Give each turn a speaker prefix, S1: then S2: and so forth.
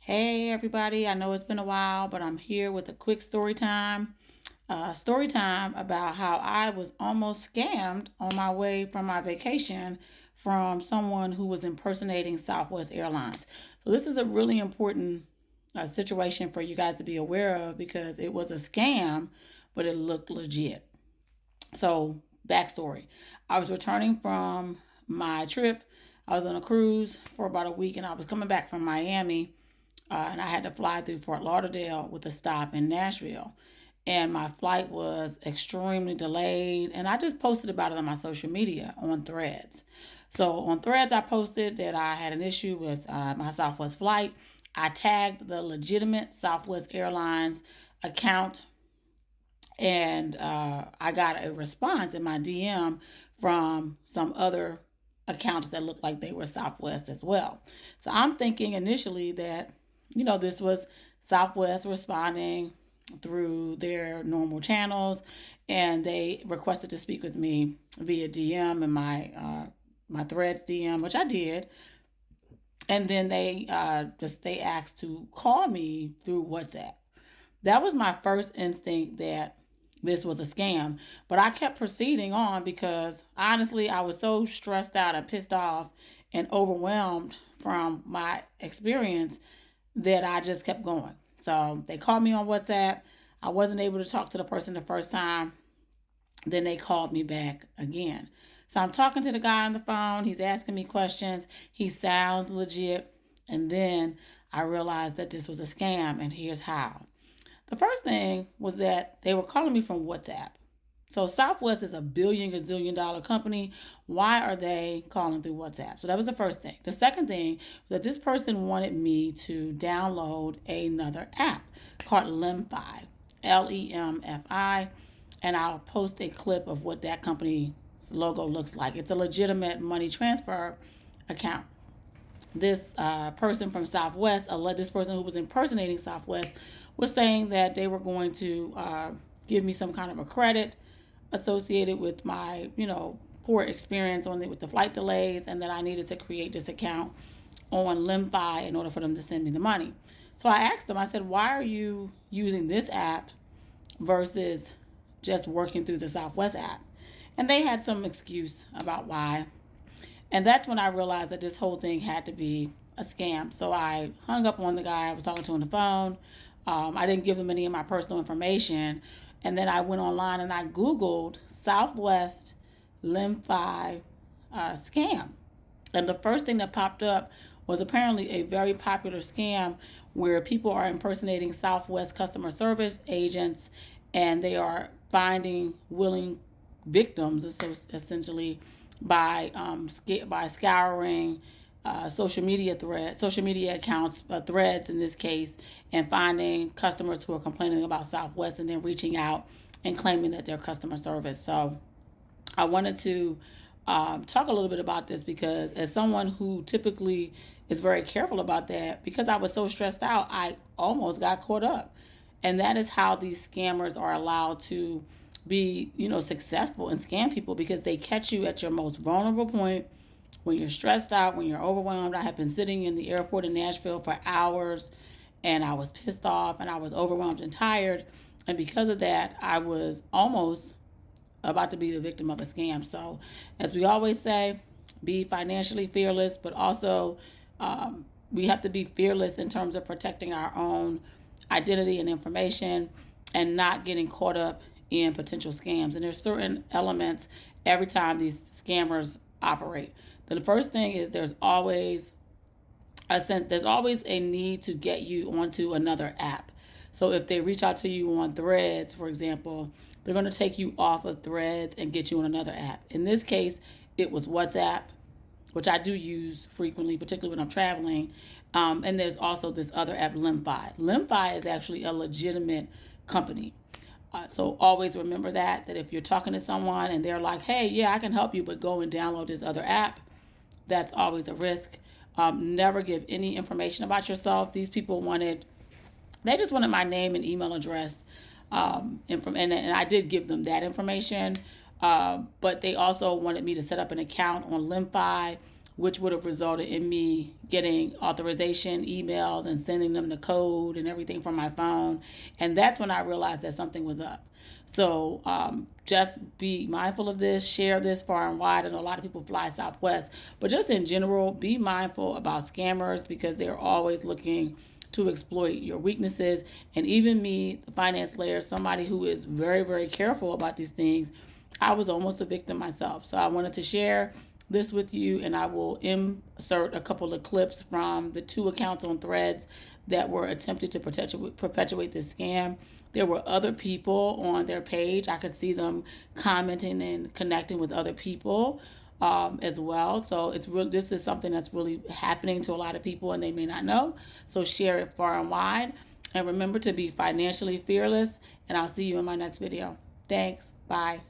S1: Hey everybody, I know it's been a while, but I'm here with a quick story time. Story time about how I was almost scammed on my way from my vacation from someone who was impersonating Southwest Airlines. So, this is a really important situation for you guys to be aware of because it was a scam, but it looked legit. So, backstory, I was returning from my trip. I was on a cruise for about a week and I was coming back from Miami, and I had to fly through Fort Lauderdale with a stop in Nashville. And my flight was extremely delayed. And I just posted about it on my social media on Threads. So on Threads, I posted that I had an issue with my Southwest flight. I tagged the legitimate Southwest Airlines account, and I got a response in my DM from some other accounts that looked like they were Southwest as well. So I'm thinking initially that, this was Southwest responding through their normal channels, and they requested to speak with me via DM and my Threads DM, which I did. And then they asked to call me through WhatsApp. That was my first instinct that this was a scam. But I kept proceeding on because honestly, I was so stressed out and pissed off and overwhelmed from my experience that I just kept going. So they called me on WhatsApp. I wasn't able to talk to the person the first time. Then they called me back again. So I'm talking to the guy on the phone. He's asking me questions. He sounds legit. And then I realized that this was a scam, and here's how. The first thing was that they were calling me from WhatsApp. So Southwest is a billion gazillion dollar company. Why are they calling through WhatsApp? So that was the first thing. The second thing was that this person wanted me to download another app called Lemfi, Lemfi, and I'll post a clip of what that company's logo looks like. It's a legitimate money transfer account. This person from Southwest, this person who was impersonating Southwest, was saying that they were going to give me some kind of a credit associated with my, poor experience with the flight delays, and that I needed to create this account on Lemfi in order for them to send me the money. So I asked them, I said, why are you using this app versus just working through the Southwest app? And they had some excuse about why. And that's when I realized that this whole thing had to be a scam. So I hung up on the guy I was talking to on the phone. I didn't give him any of my personal information. And then I went online and I Googled Southwest Lemfi scam. And the first thing that popped up was apparently a very popular scam where people are impersonating Southwest customer service agents, and they are finding willing victims, essentially, by scouring social media accounts, threads in this case, and finding customers who are complaining about Southwest, and then reaching out and claiming that they're customer service. So I wanted to talk a little bit about this because, as someone who typically is very careful about that, because I was so stressed out, I almost got caught up. And that is how these scammers are allowed to be, successful and scam people, because they catch you at your most vulnerable point when you're stressed out, when you're overwhelmed. I had been sitting in the airport in Nashville for hours, and I was pissed off and I was overwhelmed and tired. And because of that, I was almost about to be the victim of a scam. So, as we always say, be financially fearless, but also we have to be fearless in terms of protecting our own identity and information and not getting caught up in potential scams. And there's certain elements every time these scammers operate. The first thing is there's always a need to get you onto another app. So if they reach out to you on Threads, for example, they're going to take you off of Threads and get you on another app. In this case, it was WhatsApp, which I do use frequently, particularly when I'm traveling. And there's also this other app, Lemfi. Lemfi is actually a legitimate company. So always remember that if you're talking to someone and they're like, hey, yeah, I can help you, but go and download this other app, that's always a risk. Never give any information about yourself. These people they just wanted my name and email address. And I did give them that information. But they also wanted me to set up an account on Lemfi which would have resulted in me getting authorization emails and sending them the code and everything from my phone. And that's when I realized that something was up. So just be mindful of this, share this far and wide. I know a lot of people fly Southwest, but just in general, be mindful about scammers because they're always looking to exploit your weaknesses. And even me, the finance layer, somebody who is very, very careful about these things, I was almost a victim myself. So I wanted to share this with you, and I will insert a couple of clips from the 2 accounts on Threads that were attempted to perpetuate this scam. There were other people on their page. I could see them commenting and connecting with other people as well. So this is something that's really happening to a lot of people, and they may not know. So share it far and wide. And remember to be financially fearless. And I'll see you in my next video. Thanks. Bye.